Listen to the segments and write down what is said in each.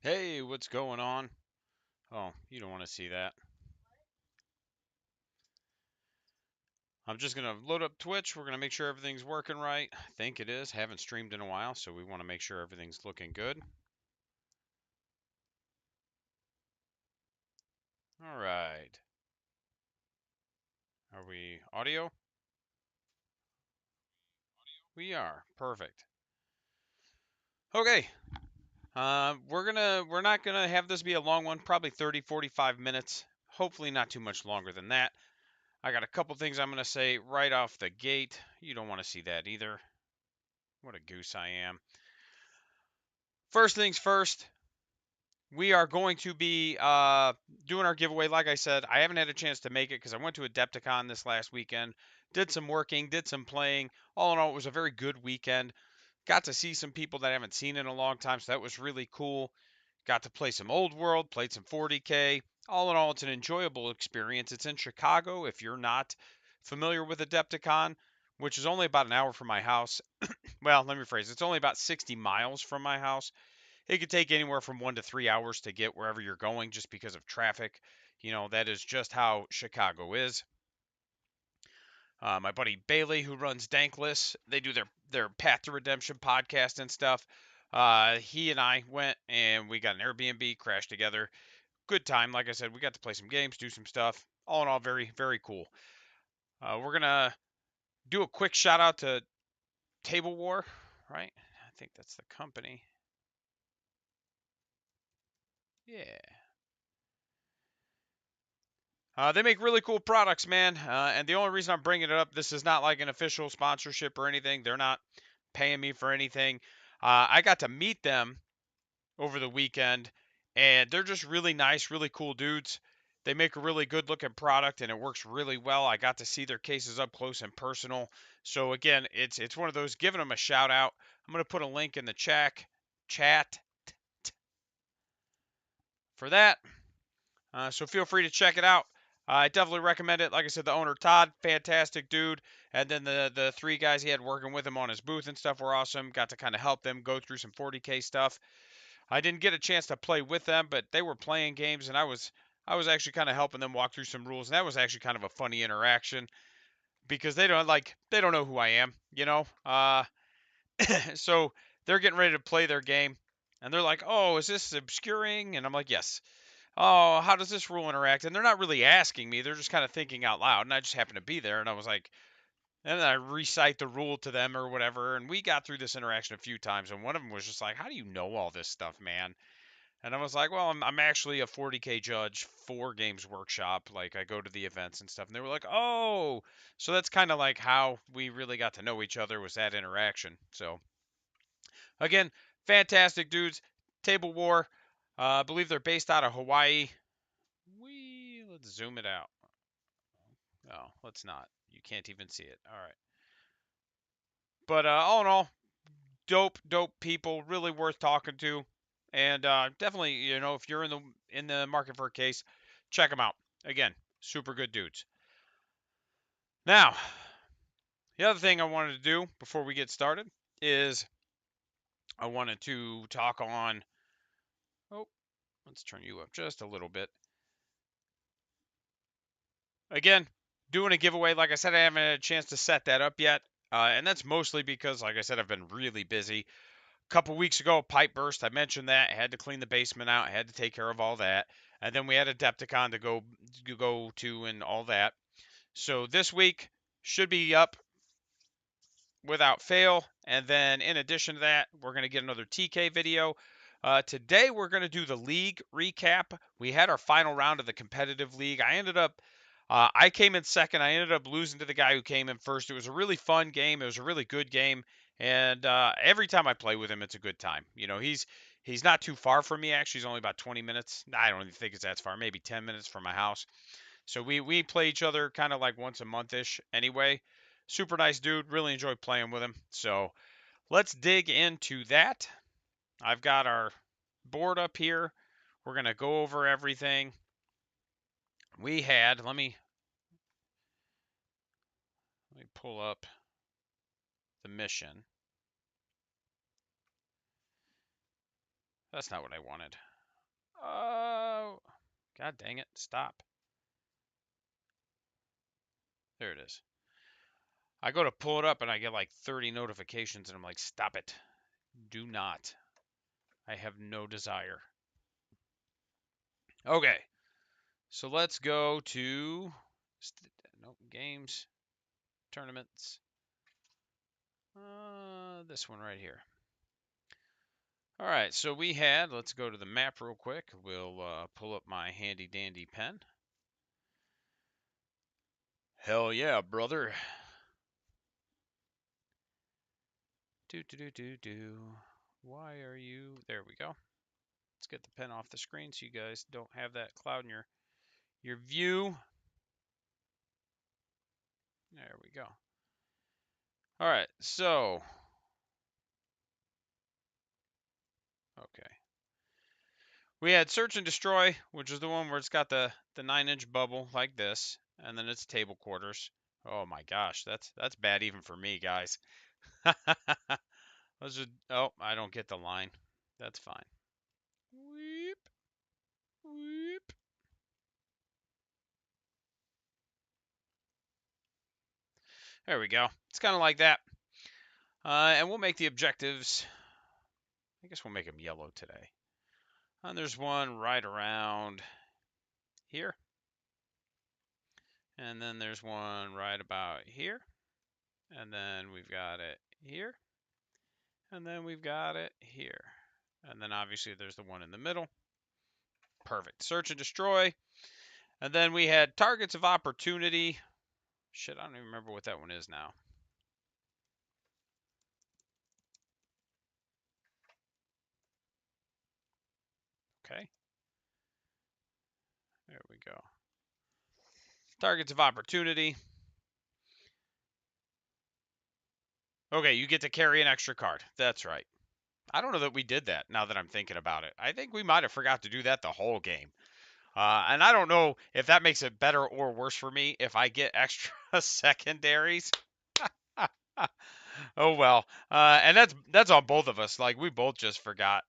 Hey, what's going on? Oh, you don't want to see that. I'm just going to load up Twitch. We're going to make sure everything's working right. I think it is. Haven't streamed in a while, so we want to make sure everything's looking good. All right. Are we audio? We are. Perfect. Okay. We're not gonna have this be a long one, probably 30, 45 minutes. Hopefully not too much longer than that. I got a couple things I'm gonna say right off the gate. You don't want to see that either. What a goose I am. First things first, we are going to be doing our giveaway. Like I said, I haven't had a chance to make it because I went to Adepticon this last weekend, did some working, did some playing. All in all, it was a very good weekend. Got to see some people that I haven't seen in a long time, so that was really cool. Got to play some Old World, played some 40k. All in all, it's an enjoyable experience. It's in Chicago. If you're not familiar with Adepticon, which is only about an hour from my house. Well, let me rephrase. It's only about 60 miles from my house. It could take anywhere from 1 to 3 hours to get wherever you're going just because of traffic. That is just how Chicago is. My buddy Bailey, who runs Dankless, they do their Path to Redemption podcast and stuff. He and I went and we got an Airbnb, crashed together. Good time. Like I said, we got to play some games, do some stuff. All in all, very, very cool. We're going to do a quick shout out to Table War, right? I think that's the company. Yeah. They make really cool products, man. And the only reason I'm bringing it up, this is not like an official sponsorship or anything. They're not paying me for anything. I got to meet them over the weekend, and they're just really nice, really cool dudes. They make a really good looking product, and it works really well. I got to see their cases up close and personal. So again, it's one of those. Giving them a shout out. I'm gonna put a link in the chat for that. So feel free to check it out. I definitely recommend it. Like I said, the owner Todd, fantastic dude, and then the three guys he had working with him on his booth and stuff were awesome. Got to kind of help them go through some 40k stuff. I didn't get a chance to play with them, but they were playing games, and I was actually kind of helping them walk through some rules, and that was actually kind of a funny interaction because they don't know who I am. So they're getting ready to play their game, and they're like, "Oh, is this obscuring?" And I'm like, "Yes." "Oh, how does this rule interact?" And they're not really asking me, they're just kind of thinking out loud. And I just happened to be there, and I was like, and then I recite the rule to them or whatever. And we got through this interaction a few times. And one of them was just like, "How do you know all this stuff, man?" And I was like, "Well, I'm actually a 40k judge for Games Workshop. Like, I go to the events and stuff." And they were like, "Oh." So that's kind of like how we really got to know each other, was that interaction. So, again, fantastic dudes. Table War. I believe they're based out of Hawaii. Let's zoom it out. Oh, let's not. You can't even see it. All right. But all in all, dope people, really worth talking to, and definitely, if you're in the market for a case, check them out. Again, super good dudes. Now, the other thing I wanted to do before we get started is I wanted to talk on. Oh, let's turn you up just a little bit. Again, doing a giveaway. Like I said, I haven't had a chance to set that up yet. And that's mostly because, like I said, I've been really busy. A couple weeks ago, a pipe burst. I mentioned that. I had to clean the basement out. I had to take care of all that. And then we had a Adepticon to go to and all that. So this week should be up without fail. And then in addition to that, we're going to get another TK video. Today we're going to do the league recap. We had our final round of the competitive league. I came in second. I ended up losing to the guy who came in first. It was a really fun game. It was a really good game. And every time I play with him, it's a good time. He's not too far from me. Actually, he's only about 20 minutes. I don't even think it's that far. Maybe 10 minutes from my house. So we play each other kind of like once a month ish. Anyway, super nice dude. Really enjoy playing with him. So let's dig into that. I've got our board up here. We're gonna go over everything. We had. Let me pull up the mission. That's not what I wanted. Oh, God dang it. Stop. There it is. I go to pull it up and I get like 30 notifications and I'm like, stop it. Do not. I have no desire. Okay. So let's go to games, tournaments. This one right here. All right, so let's go to the map real quick. We'll pull up my handy dandy pen. Hell yeah, brother. Why are you? There we go. Let's get the pen off the screen so you guys don't have that cloud in your view. There we go. All right, so okay. We had Search and Destroy, which is the one where it's got the 9-inch bubble like this, and then it's table quarters. Oh my gosh, that's bad even for me, guys. Let's just, oh, I don't get the line. That's fine. Weep, weep. There we go. It's kind of like that. And we'll make the objectives. I guess we'll make them yellow today. And there's one right around here. And then there's one right about here. And then we've got it here. And then we've got it here. And then obviously there's the one in the middle. Perfect. Search and destroy. And then we had targets of opportunity. Shit, I don't even remember what that one is now. Okay. There we go. Targets of opportunity. Okay, you get to carry an extra card. That's right. I don't know that we did that now that I'm thinking about it. I think we might have forgot to do that the whole game. And I don't know if that makes it better or worse for me if I get extra secondaries. Oh well. And that's on both of us. Like we both just forgot.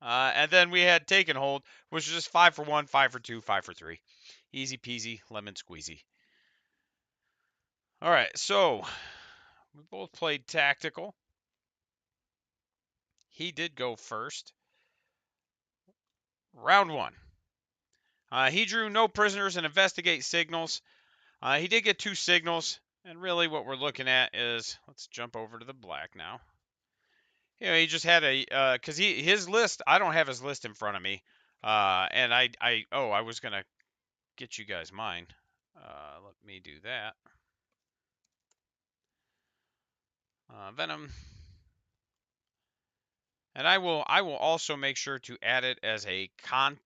And then we had Take and Hold, which is just 5 for 1, 5 for 2, 5 for 3. Easy peasy, lemon squeezy. All right, so we both played tactical. He did go first. Round 1. He drew no prisoners and investigate signals. He did get 2 signals, and really what we're looking at is, let's jump over to the black now. You know, he just had a, because his list, I don't have his list in front of me. And I was going to get you guys mine. Let me do that. Venom. And I will also make sure to add it as a comp.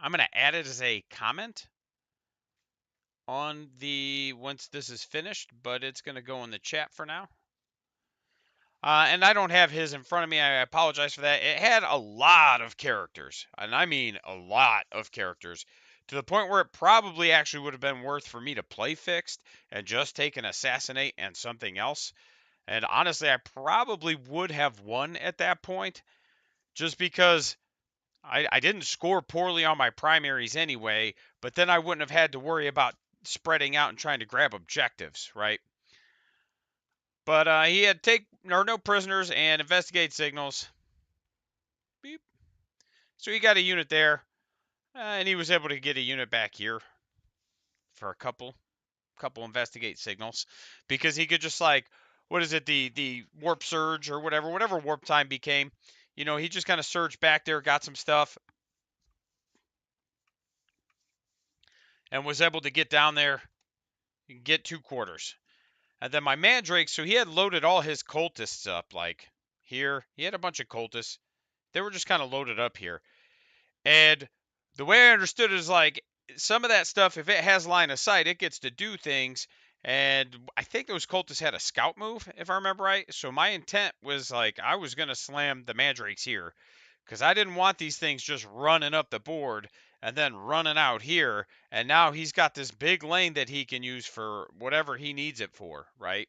I'm going to add it as a comment on the once this is finished, but it's going to go in the chat for now. And I don't have his in front of me. I apologize for that. It had a lot of characters, and I mean a lot of characters, to the point where it probably actually would have been worth for me to play fixed and just take an assassinate and something else. And honestly, I probably would have won at that point, just because I didn't score poorly on my primaries anyway, but then I wouldn't have had to worry about spreading out and trying to grab objectives, right? But he had no prisoners and investigate signals. Beep. So he got a unit there, and he was able to get a unit back here for a couple investigate signals, because he could just, like, what is it, the warp surge or whatever warp time became. You know, he just kind of surged back there, got some stuff, and was able to get down there and get 2 quarters. And then my Mandrake, so he had loaded all his cultists up, like here. He had a bunch of cultists. They were just kind of loaded up here. And the way I understood it is, like, some of that stuff, if it has line of sight, it gets to do things. And I think those cultists had a scout move, if I remember right. So my intent was, like, I was going to slam the Mandrakes here, because I didn't want these things just running up the board and then running out here. And now he's got this big lane that he can use for whatever he needs it for, right?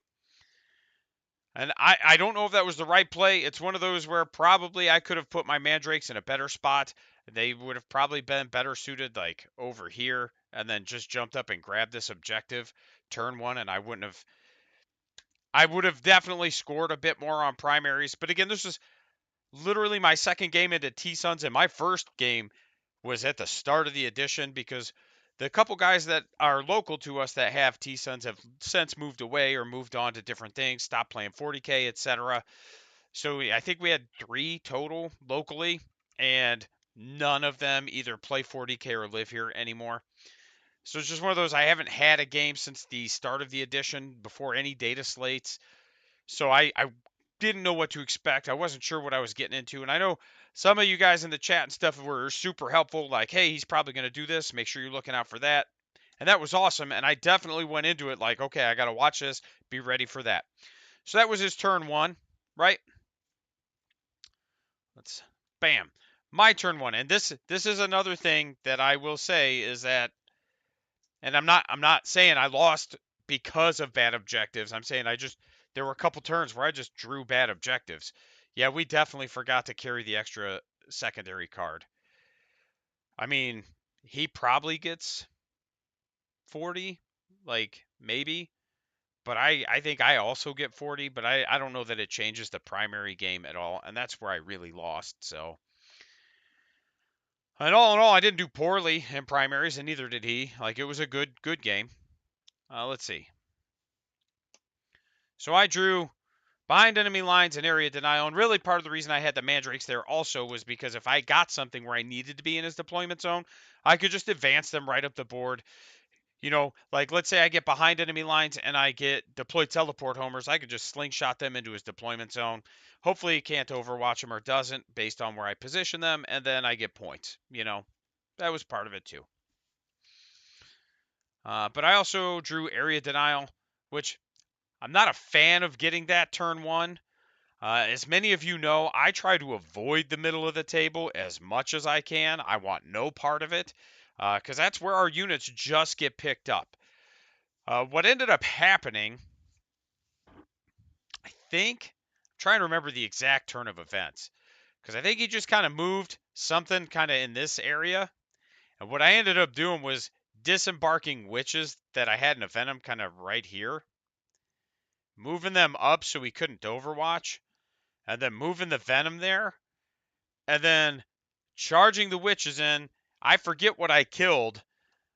And I don't know if that was the right play. It's one of those where probably I could have put my mandrakes in a better spot. They would have probably been better suited like over here and then just jumped up and grabbed this objective turn one, and I would have definitely scored a bit more on primaries. But again, this is literally my second game into TSons, and my first game was at the start of the edition because the couple guys that are local to us that have TSons have since moved away or moved on to different things, stopped playing 40k, etc. So I think we had 3 total locally, and none of them either play 40k or live here anymore. So it's just one of those. I haven't had a game since the start of the edition before any data slates. So I didn't know what to expect. I wasn't sure what I was getting into. And I know some of you guys in the chat and stuff were super helpful. Like, hey, he's probably going to do this. Make sure you're looking out for that. And that was awesome. And I definitely went into it like, okay, I got to watch this. Be ready for that. So that was his turn one, right? Let's bam. My turn one. And this is another thing that I will say is that, and I'm not saying I lost because of bad objectives. I'm saying there were a couple turns where I just drew bad objectives. Yeah, we definitely forgot to carry the extra secondary card. I mean, he probably gets 40, like maybe, but I think I also get 40, but I don't know that it changes the primary game at all, and that's where I really lost. So, and all in all, I didn't do poorly in primaries, and neither did he. Like it was a good game. Let's see. So I drew behind enemy lines and area denial, and really part of the reason I had the mandrakes there also was because if I got something where I needed to be in his deployment zone, I could just advance them right up the board. You know, like let's say I get behind enemy lines and I get deployed teleport homers, I could just slingshot them into his deployment zone. Hopefully he can't overwatch them or doesn't based on where I position them, and then I get points. You know, that was part of it too. But I also drew area denial, which I'm not a fan of getting that turn one. As many of you know, I try to avoid the middle of the table as much as I can. I want no part of it because that's where our units just get picked up. What ended up happening, I think, I'm trying to remember the exact turn of events because I think he just kind of moved something kind of in this area. And what I ended up doing was disembarking witches that I had in a venom kind of right here, moving them up so we couldn't overwatch, and then moving the venom there, and then charging the witches in. I forget what I killed.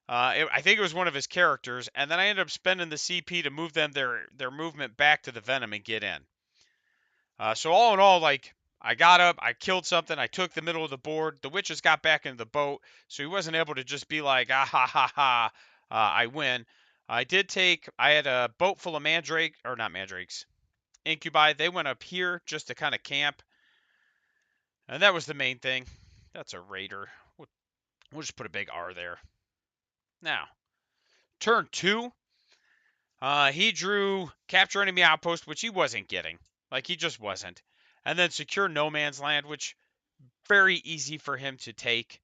I think it was one of his characters, and then I ended up spending the CP to move them their movement back to the venom and get in. So all in all, like I got up, I killed something, I took the middle of the board. The witches got back into the boat, so he wasn't able to just be like, ah ha ha ha, I win. I had a boat full of mandrake, or not mandrakes, incubi. They went up here just to kind of camp, and that was the main thing. That's a raider. We'll just put a big R there. Now, turn two, he drew capture enemy outpost, which he wasn't getting. Like, he just wasn't. And then secure no man's land, which very easy for him to take.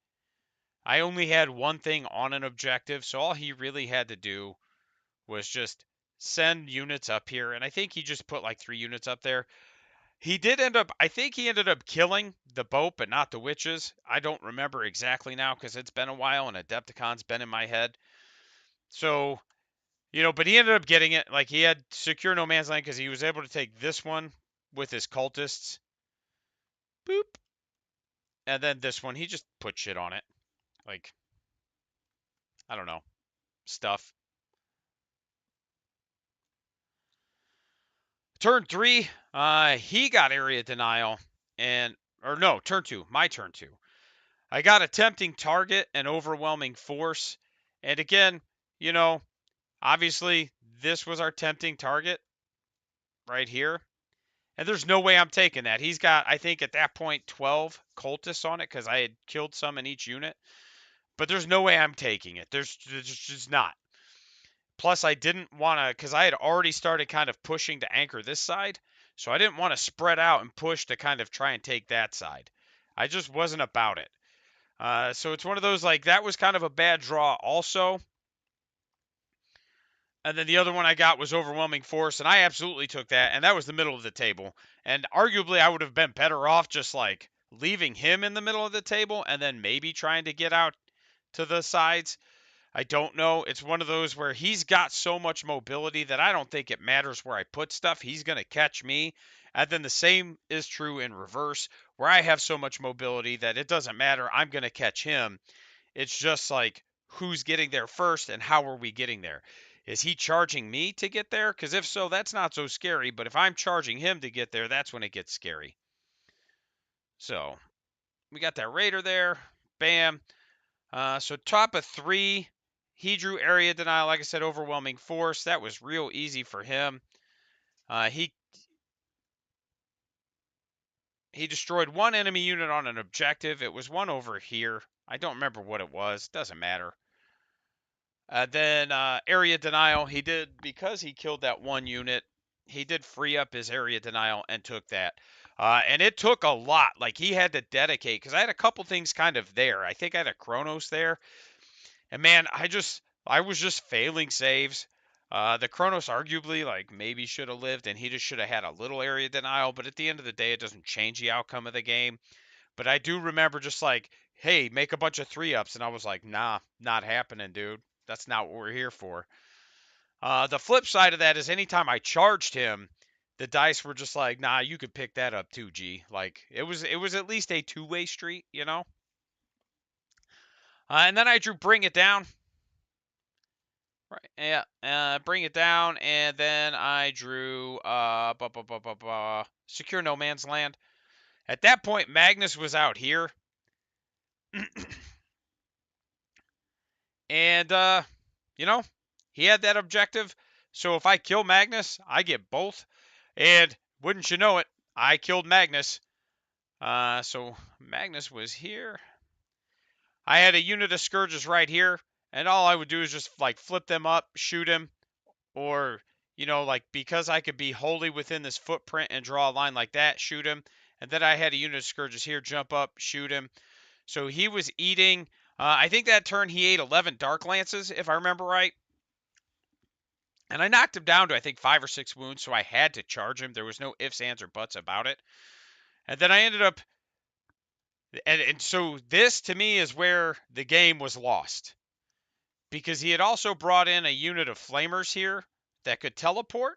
I only had one thing on an objective, so all he really had to do was just send units up here. And I think he just put like 3 units up there. I think he ended up killing the boat, but not the witches. I don't remember exactly now because it's been a while and Adepticon's been in my head. So, but he ended up getting it. Like he had secure no man's land because he was able to take this one with his cultists. Boop. And then this one, he just put shit on it. Like, I don't know. Stuff. Turn 3, he got area denial. Or no, turn 2. My turn 2. I got a tempting target and overwhelming force. And again, obviously this was our tempting target right here. And there's no way I'm taking that. He's got, I think at that point, 12 cultists on it because I had killed some in each unit. But there's no way I'm taking it. There's just not. Plus, I didn't want to, because I had already started kind of pushing to anchor this side. So I didn't want to spread out and push to kind of try and take that side. I just wasn't about it. So it's one of those, like, that was kind of a bad draw also. And then the other one I got was Overwhelming Force, and I absolutely took that, and that was the middle of the table. And arguably, I would have been better off just like leaving him in the middle of the table and then maybe trying to get out to the sides. I don't know. It's one of those where he's got so much mobility that I don't think it matters where I put stuff. He's going to catch me. And then the same is true in reverse, where I have so much mobility that it doesn't matter. I'm going to catch him. It's just like who's getting there first and how are we getting there? Is he charging me to get there? Because if so, that's not so scary. But if I'm charging him to get there, that's when it gets scary. So we got that Raider there. Bam. So top of 3, he drew area denial. Like I said, overwhelming force. That was real easy for him. He destroyed one enemy unit on an objective. It was one over here. I don't remember what it was. Doesn't matter. Then area denial. He did, because he killed that one unit, he did free up his area denial and took that. And it took a lot. Like, he had to dedicate, because I had a couple things kind of there. I think I had a Chronos there. And man, I was just failing saves. The Chronos arguably like maybe should have lived, and he just should have had a little area denial. But at the end of the day, it doesn't change the outcome of the game. But I do remember just like, hey, make a bunch of 3-ups, and I was like, nah, not happening, dude. That's not what we're here for. The flip side of that is anytime I charged him, the dice were just like, nah, you could pick that up too, G. Like it was at least a two-way street, you know. And then I drew Bring It Down. Right. Yeah. Bring It Down, and then I drew Secure No Man's Land. At that point, Magnus was out here, and you know, he had that objective. So if I kill Magnus, I get both. And wouldn't you know it, I killed Magnus. So Magnus was here. I had a unit of Scourges right here, and all I would do is just like flip them up, shoot him, or like because I could be wholly within this footprint and draw a line like that, shoot him. And then I had a unit of Scourges here, jump up, shoot him. So he was eating. I think that turn he ate 11 Dark Lances, if I remember right. And I knocked him down to, I think, 5 or 6 wounds, so I had to charge him. There was no ifs, ands, or buts about it. And then I ended up. And so this, to me, is where the game was lost. Because he had also brought in a unit of Flamers here that could teleport.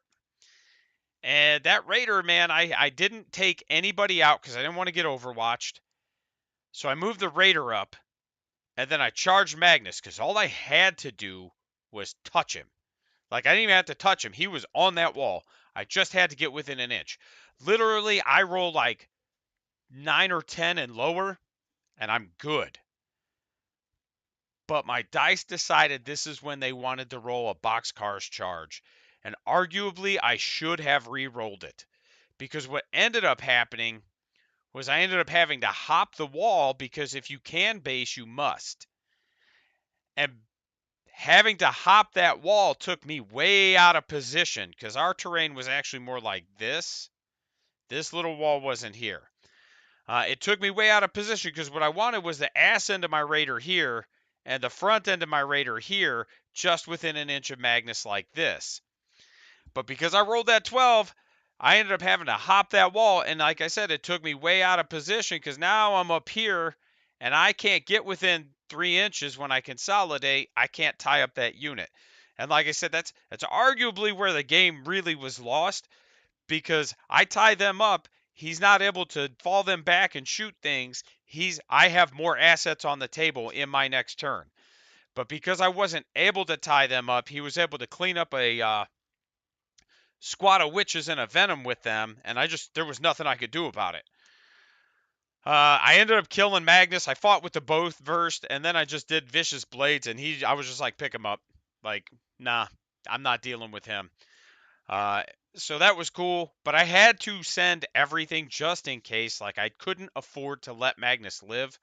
And that Raider, man, I didn't take anybody out because I didn't want to get overwatched. So I moved the Raider up, and then I charged Magnus because all I had to do was touch him. Like, I didn't even have to touch him. He was on that wall. I just had to get within an inch. Literally, I roll like 9 or 10 and lower, and I'm good. But my dice decided this is when they wanted to roll a Boxcar's charge. And arguably, I should have re-rolled it. Because what ended up happening was I ended up having to hop the wall because if you can base, you must. And having to hop that wall took me way out of position because our terrain was actually more like this. This little wall wasn't here. It took me way out of position because what I wanted was the ass end of my Raider here and the front end of my Raider here, just within an inch of Magnus like this. But because I rolled that 12, I ended up having to hop that wall. And like I said, it took me way out of position because now I'm up here and I can't get within 3 inches when I consolidate. I can't tie up that unit. And like I said, that's arguably where the game really was lost because I tie them up. He's not able to fall them back and shoot things. I have more assets on the table in my next turn. But because I wasn't able to tie them up, he was able to clean up a squad of witches and a venom with them, and there was nothing I could do about it. I ended up killing Magnus. I fought with the both versed, and then I just did vicious blades, and I was just like, pick him up. Like, nah, I'm not dealing with him. So that was cool, but I had to send everything just in case. Like, I couldn't afford to let Magnus live.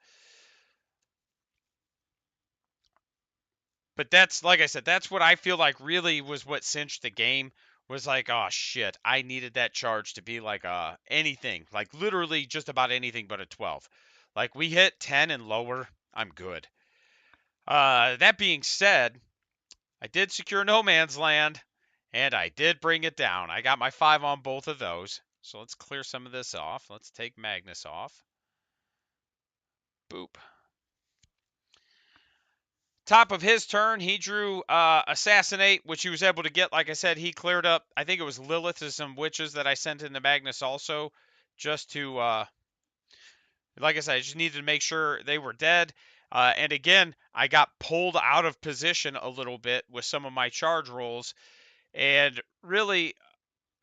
But that's, like I said, that's what I feel like really was what cinched the game. Was like, oh shit, I needed that charge to be like anything, like literally just about anything but a 12. Like we hit 10 and lower, I'm good. That being said, I did secure no man's land, and I did bring it down. I got my 5 on both of those. So let's clear some of this off. Let's take Magnus off. Boop. Top of his turn, he drew Assassinate, which he was able to get. Like I said, he cleared up, I think it was Lilith and some witches that I sent into Magnus also, just to, like I said, I just needed to make sure they were dead. And again, I got pulled out of position a little bit with some of my charge rolls. And really,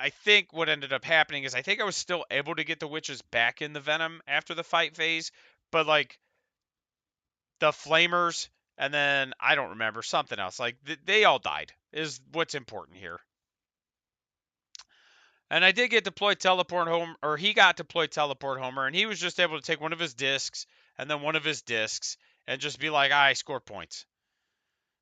I think what ended up happening is I think I was still able to get the witches back in the Venom after the fight phase. But like the Flamers, and then I don't remember something else. Like they all died is what's important here. And I did get deployed teleport home, or he got deployed teleport homer, and he was just able to take one of his discs and then one of his discs and just be like, I score points.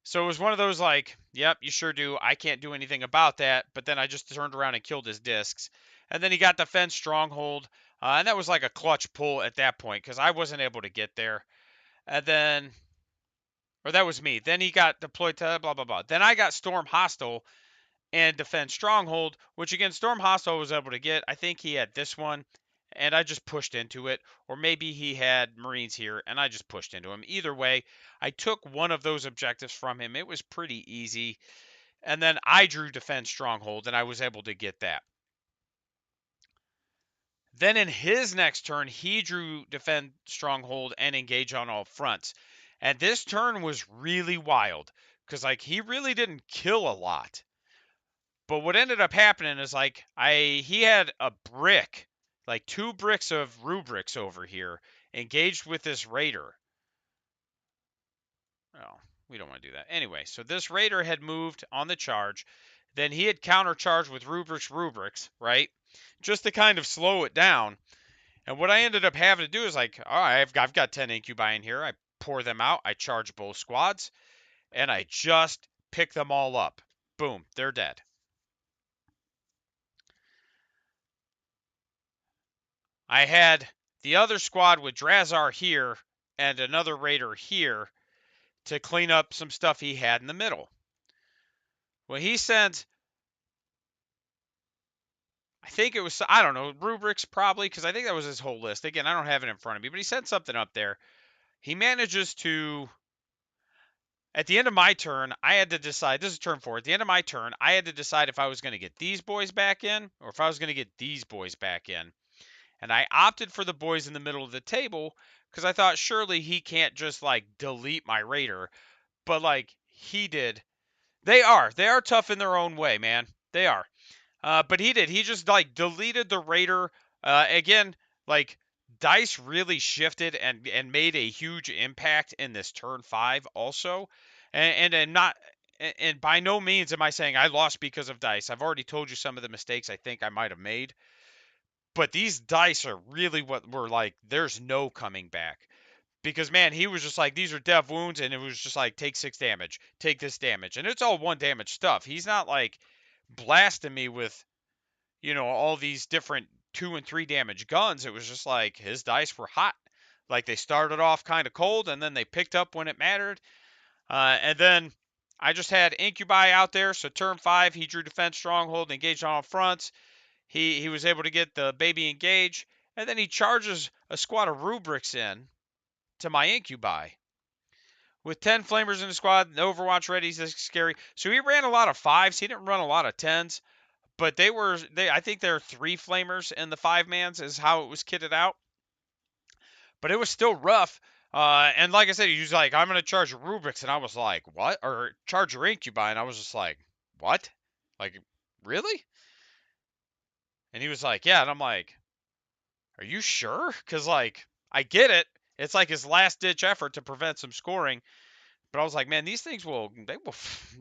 So it was one of those like, yep, you sure do. I can't do anything about that. But then I just turned around and killed his discs. And then he got defense stronghold. And that was like a clutch pull at that point because I wasn't able to get there. And then or that was me. Then he got deployed to blah blah blah. Then I got Storm Hostile and Defend Stronghold, which again Storm Hostile was able to get. I think he had this one, and I just pushed into it, or maybe he had Marines here, and I just pushed into him. Either way, I took one of those objectives from him. It was pretty easy, and then I drew Defend Stronghold, and I was able to get that. Then in his next turn, he drew Defend Stronghold and Engage on all fronts. And this turn was really wild because like he really didn't kill a lot. But what ended up happening is like he had a brick, like 2 bricks of rubrics over here engaged with this raider. Oh, we don't want to do that. Anyway, so this raider had moved on the charge. Then he had countercharged with rubrics, right? Just to kind of slow it down. And what I ended up having to do is like, all right, I've got 10 incubi in here. I pour them out. I charge both squads. And I just pick them all up. Boom, they're dead. I had the other squad with Drazar here and another raider here to clean up some stuff he had in the middle. Well, he sent, I think it was, I don't know, rubrics probably, because I think that was his whole list. Again, I don't have it in front of me, but he sent something up there. He manages to, at the end of my turn, I had to decide, this is turn 4, at the end of my turn, I had to decide if I was going to get these boys back in or if I was going to get these boys back in. And I opted for the boys in the middle of the table because I thought surely he can't just like delete my raider. But like he did. They are tough in their own way, man. They are. But he did. He just like deleted the raider. Again, like dice really shifted and made a huge impact in this turn 5 also. And not and by no means am I saying I lost because of dice. I've already told you some of the mistakes I think I might have made. But these dice are really what were like, there's no coming back. Because, man, he was just like, these are death wounds, and it was just like, take 6 damage, take this damage. And it's all 1 damage stuff. He's not like blasting me with, all these different 2 and 3 damage guns. It was just like his dice were hot. Like they started off kind of cold, and then they picked up when it mattered. And then I just had Incubi out there. So turn 5, he drew Defense Stronghold, engaged on all fronts. He was able to get the baby engage, and then he charges a squad of rubrics in to my incubi. With 10 flamers in the squad, the Overwatch ready is scary. So he ran a lot of 5s. He didn't run a lot of 10s, but I think there are 3 flamers in the 5-mans is how it was kitted out. But it was still rough. And like I said, he was like, I'm going to charge your rubrics. And I was like, what? Or charge your incubi. And I was just like, what? Like, really? And he was like, yeah. And I'm like, are you sure? Because, like, I get it. It's like his last-ditch effort to prevent some scoring. But I was like, man, these things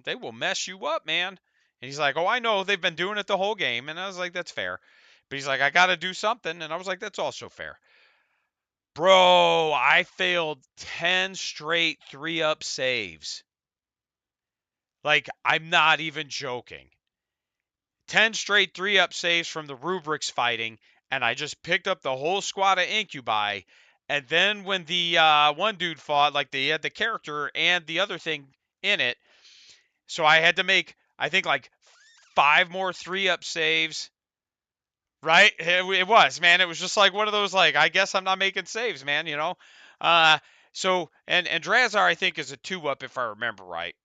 they will mess you up, man. And he's like, oh, I know. They've been doing it the whole game. And I was like, that's fair. But he's like, I got to do something. And I was like, that's also fair. Bro, I failed 10 straight 3-up saves. Like, I'm not even joking. 10 straight 3-up saves from the rubrics fighting, and I just picked up the whole squad of incubi. And then when the one dude fought, like they had the character and the other thing in it, So I had to make, I think, like 5 more 3-up saves. Right? It was, man. It was just like one of those, like, I guess I'm not making saves, man, you know? Uh, so, and Drazar, I think, is a 2-up if I remember right.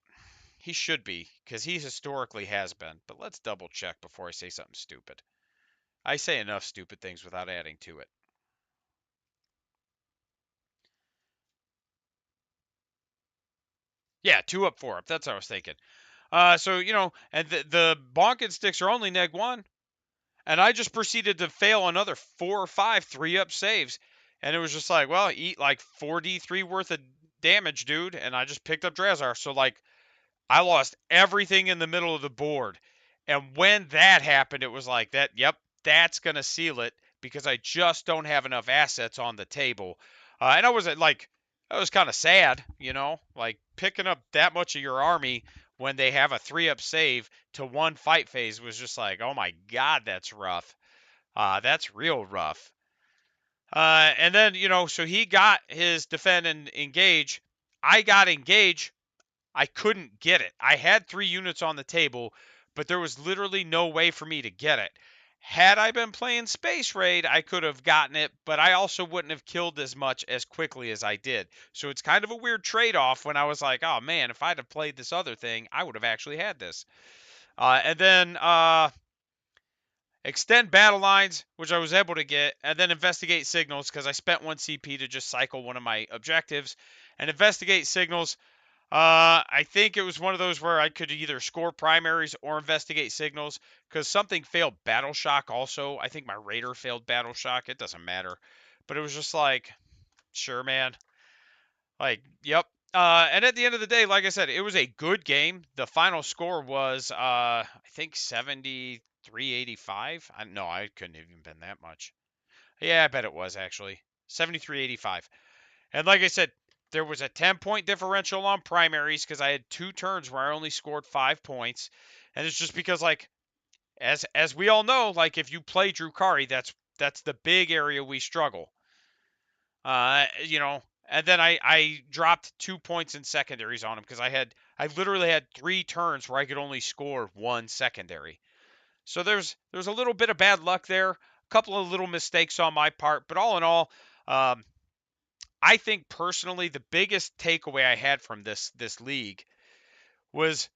He should be, because he historically has been. But let's double check before I say something stupid. I say enough stupid things without adding to it. Yeah, 2-up, 4-up. That's what I was thinking. So, and the bonking sticks are only -1. And I just proceeded to fail another 4 or 5 3-up saves. And it was just like, well, eat like 4d3 worth of damage, dude. And I just picked up Drazar. So, like, I lost everything in the middle of the board. And when that happened, it was like that, yep, that's going to seal it because I just don't have enough assets on the table. And I was kind of sad, like picking up that much of your army when they have a 3-up save to one fight phase was just like, oh my God, that's rough. That's real rough. And then, so he got his defend and engage. I got engage. I couldn't get it. I had 3 units on the table, but there was literally no way for me to get it. Had I been playing Space Raid, I could have gotten it, but I also wouldn't have killed as much as quickly as I did. So it's kind of a weird trade-off when I was like, oh man, if I'd have played this other thing, I would have actually had this. And then extend battle lines, which I was able to get, and then investigate signals because I spent 1 CP to just cycle one of my objectives. And investigate signals, I think it was one of those where I could either score primaries or investigate signals because something failed battle shock also. I think my raider failed battle shock. It doesn't matter. But it was just like, sure, man. Like, yep. And at the end of the day, like I said, it was a good game. The final score was, I think 73-85. No, I couldn't have even been that much. Yeah, I bet it was actually 73-85. And like I said, there was a 10-point differential on primaries because I had 2 turns where I only scored 5 points. And it's just because, like, as we all know, like if you play Drukhari, that's the big area we struggle. You know, and then I dropped 2 points in secondaries on him because I literally had 3 turns where I could only score 1 secondary. So there's a little bit of bad luck there, a couple of little mistakes on my part, but all in all, um, I think personally the biggest takeaway I had from this league was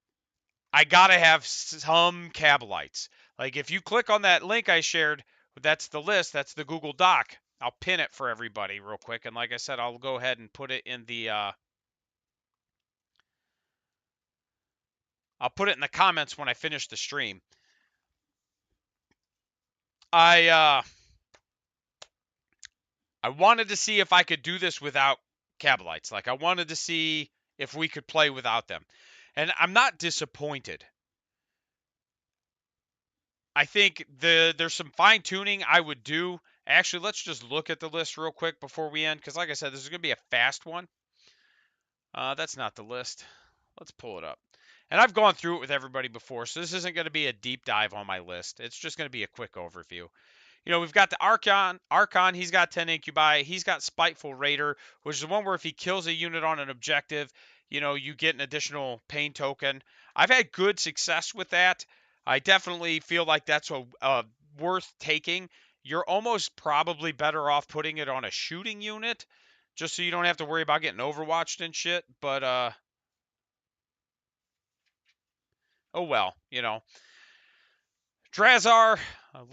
I gotta have some Cabalites. Like if you click on that link I shared, that's the list, that's the Google Doc. I'll pin it for everybody real quick, and like I said, I'll go ahead and put it in the I'll put it in the comments when I finish the stream. I I wanted to see if I could do this without Cabalites. Like I wanted to see if we could play without them. And I'm not disappointed. I think there's some fine tuning I would do. Actually, let's just look at the list real quick before we end, because like I said, this is going to be a fast one. That's not the list. Let's pull it up. And I've gone through it with everybody before, so this isn't going to be a deep dive on my list. It's just going to be a quick overview. We've got the Archon, he's got 10 incubi. He's got Spiteful Raider, which is the one where if he kills a unit on an objective, you get an additional pain token. I've had good success with that. I definitely feel like that's worth taking. You're almost probably better off putting it on a shooting unit, just so you don't have to worry about getting overwatched and shit. But, oh well. Drazar,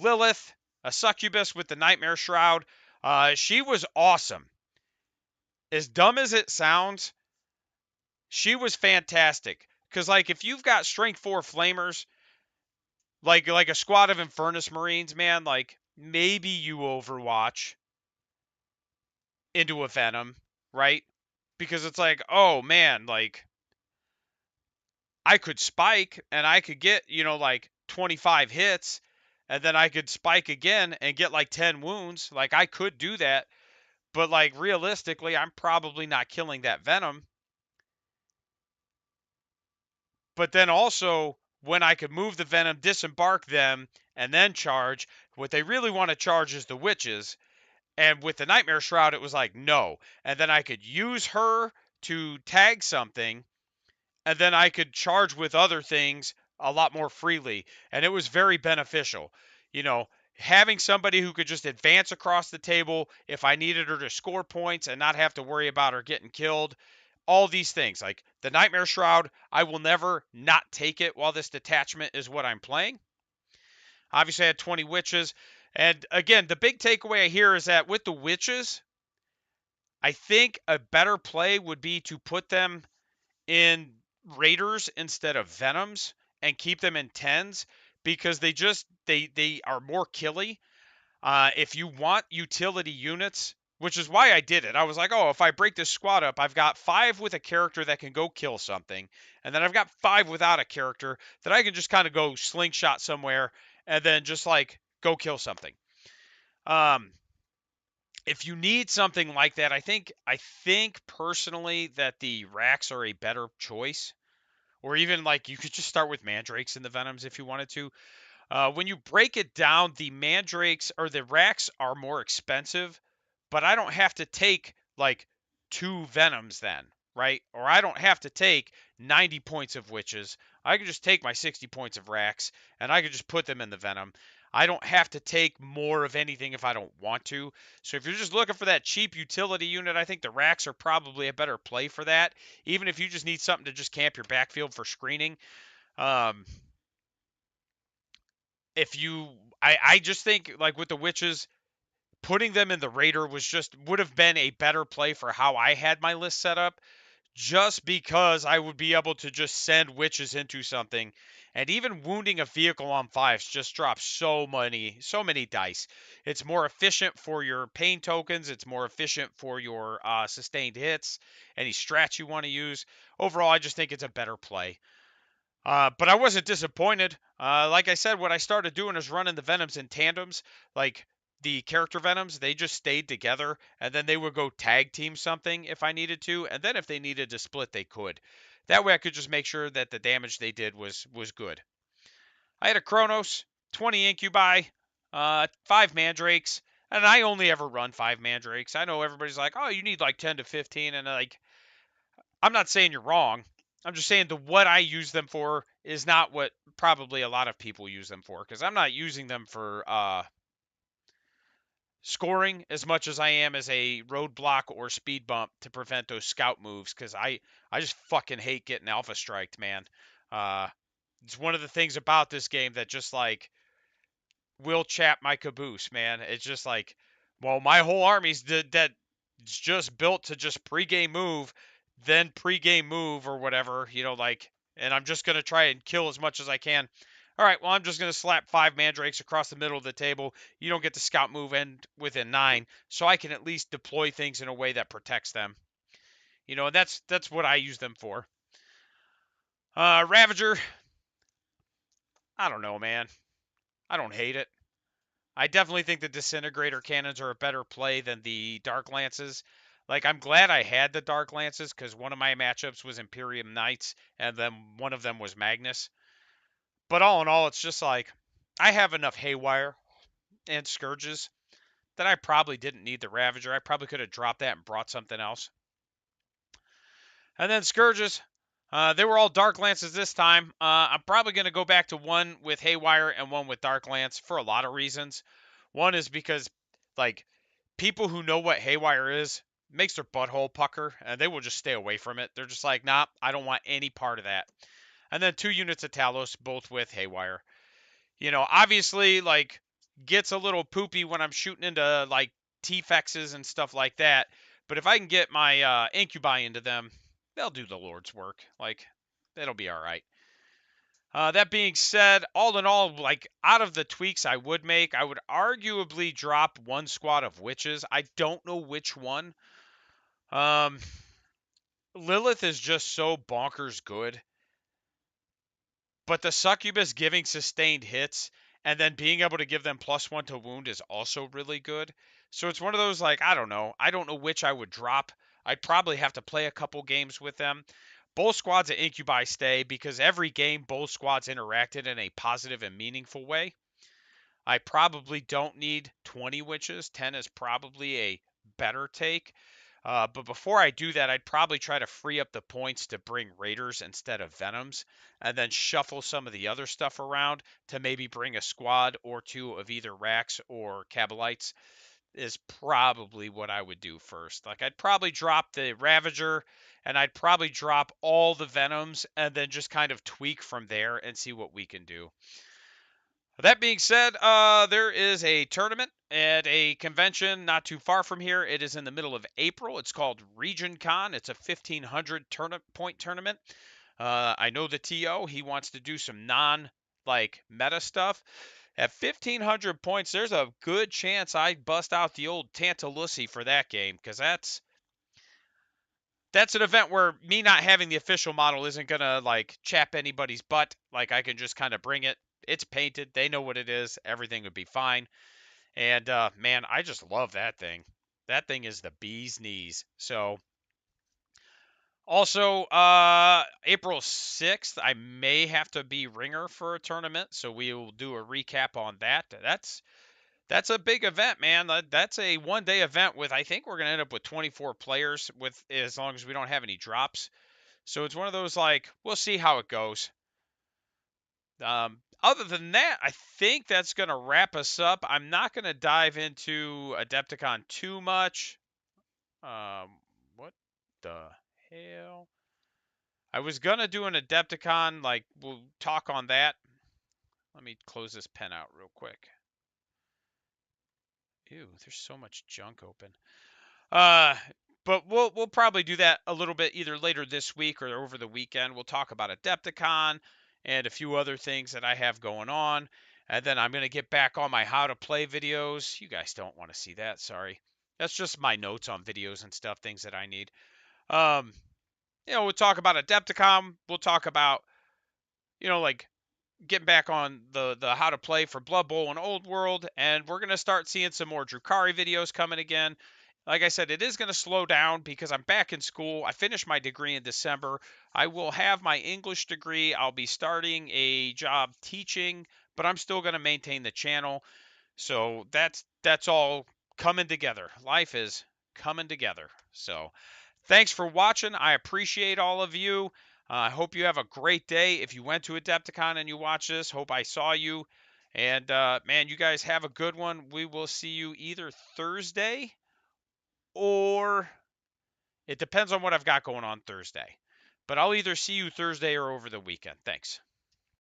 Lilith, a succubus with the Nightmare Shroud. She was awesome. As dumb as it sounds, she was fantastic. Because, like, if you've got Strength 4 Flamers, like a squad of Infernus Marines, man, like, maybe you Overwatch into a Venom, right? Because it's like, oh, man, like, I could spike and I could get, like 25 hits and then I could spike again and get like 10 wounds. Like I could do that, but like realistically, I'm probably not killing that Venom. But then also when I could move the Venom, disembark them, and then charge, what they really want to charge is the witches. And with the Nightmare Shroud, it was like, no. And then I could use her to tag something and then I could charge with other things a lot more freely, and it was very beneficial. You know, having somebody who could just advance across the table if I needed her to score points and not have to worry about her getting killed. All these things, like the Nightmare Shroud, I will never not take it while this detachment is what I'm playing. Obviously, I had 20 witches. And again, the big takeaway here is that with the witches, I think a better play would be to put them in Raiders instead of Venoms and keep them in 10s because they are more killy. If you want utility units, which is why I did it, I was like, oh, if I break this squad up, I've got 5 with a character that can go kill something, and then I've got 5 without a character that I can just kind of go slingshot somewhere and then just like go kill something. Um, if you need something like that, I think personally that the racks are a better choice. Or even like you could just start with mandrakes in the venoms if you wanted to. When you break it down, the mandrakes or the racks are more expensive, but I don't have to take like 2 venoms then, right? Or I don't have to take 90 points of witches. I could just take my 60 points of racks and I could just put them in the venom. I don't have to take more of anything if I don't want to. So if you're just looking for that cheap utility unit, I think the racks are probably a better play for that. Even if you just need something to just camp your backfield for screening. Um, if you I just think like with the witches, putting them in the raider would have been a better play for how I had my list set up, just because I would be able to just send witches into something, and even wounding a vehicle on 5s just drops so many dice. It's more efficient for your pain tokens, it's more efficient for your sustained hits, any strats you want to use. Overall, I just think it's a better play. But I wasn't disappointed. Like I said, what I started doing is running the Venoms in tandems. Like the character Venoms, they just stayed together, and then they would go tag team something if I needed to, and then if they needed to split, they could. That way, I could just make sure that the damage they did was good. I had a Chronos, 20 Incubi, 5 Mandrakes, and I only ever run 5 Mandrakes. I know everybody's like, oh, you need like 10 to 15, and like I'm not saying you're wrong. I'm just saying the what I use them for is not what probably a lot of people use them for, because I'm not using them for scoring as much as I am as a roadblock or speed bump to prevent those scout moves, because I just fucking hate getting alpha striked, man. Uh, it's one of the things about this game that just like will chap my caboose, man. It's just like, well, my whole army's that it's just built to just pregame move, then pregame move or whatever, like, and I'm just gonna try and kill as much as I can. All right, well, I'm just gonna slap 5 mandrakes across the middle of the table. You don't get the scout move end within 9, so I can at least deploy things in a way that protects them. And that's what I use them for. Ravager, I don't know, man. I don't hate it. I definitely think the disintegrator cannons are a better play than the dark lances. Like, I'm glad I had the dark lances because one of my matchups was Imperium Knights and then one of them was Magnus. But all in all, it's just like I have enough haywire and scourges that I probably didn't need the Ravager. I probably could have dropped that and brought something else. And then scourges, they were all dark lances this time. I'm probably going to go back to one with haywire and one with dark lance for a lot of reasons. One is because like people who know what haywire is makes their butthole pucker and they will just stay away from it. They're just like, nah, I don't want any part of that. And then 2 units of Talos, both with haywire. Obviously, like, gets a little poopy when I'm shooting into like T-fexes and stuff like that. But if I can get my incubi into them, they'll do the Lord's work. Like, it'll be all right. That being said, all in all, like out of the tweaks I would make, I would arguably drop one squad of witches. I don't know which one. Um, Lilith is just so bonkers good, but the succubus giving sustained hits and then being able to give them +1 to wound is also really good. So it's one of those like I don't know. I don't know which I would drop. I'd probably have to play a couple games with them. Both squads at Incubi stay because every game both squads interacted in a positive and meaningful way. I probably don't need 20 witches. 10 is probably a better take. But before I do that, I'd probably try to free up the points to bring Raiders instead of Venoms, and then shuffle some of the other stuff around to maybe bring a squad or two of either Rax or Cabalites is probably what I would do first. Like I'd probably drop the Ravager and I'd probably drop all the Venoms and then just kind of tweak from there and see what we can do. That being said, there is a tournament at a convention not too far from here. It is in the middle of April. It's called Region Con. It's a 1,500 point tournament. I know the TO. He wants to do some non like meta stuff. At 1,500 points, there's a good chance I bust out the old Tantalussi for that game because that's an event where me not having the official model isn't gonna like chap anybody's butt. Like I can just kind of bring it. It's painted. They know what it is. Everything would be fine. And man, I just love that thing. That thing is the bee's knees. So also April 6th, I may have to be ringer for a tournament. So we will do a recap on that. That's a big event, man. That's a 1 day event with I think we're gonna end up with 24 players with as long as we don't have any drops. So it's one of those like we'll see how it goes. Other than that, I think that's gonna wrap us up. I'm not gonna dive into Adepticon too much. What the hell? I was gonna do an Adepticon, like we'll talk on that. Let me close this pen out real quick. Ew, there's so much junk open. Uh, but we'll probably do that a little bit either later this week or over the weekend. We'll talk about Adepticon and a few other things that I have going on. And then I'm going to get back on my how to play videos. You guys don't want to see that, sorry. That's just my notes on videos and stuff, things that I need. Um, we'll talk about Adepticon. We'll talk about, like getting back on the how to play for Blood Bowl and Old World, and we're gonna start seeing some more Drukhari videos coming again. Like I said, it is going to slow down because I'm back in school. I finished my degree in December. I will have my English degree. I'll be starting a job teaching, but I'm still going to maintain the channel. So that's all coming together. Life is coming together. So thanks for watching. I appreciate all of you. I hope you have a great day. If you went to Adepticon and you watch this, hope I saw you. And man, you guys have a good one. We will see you either Thursday or it depends on what I've got going on Thursday. But I'll either see you Thursday or over the weekend. Thanks.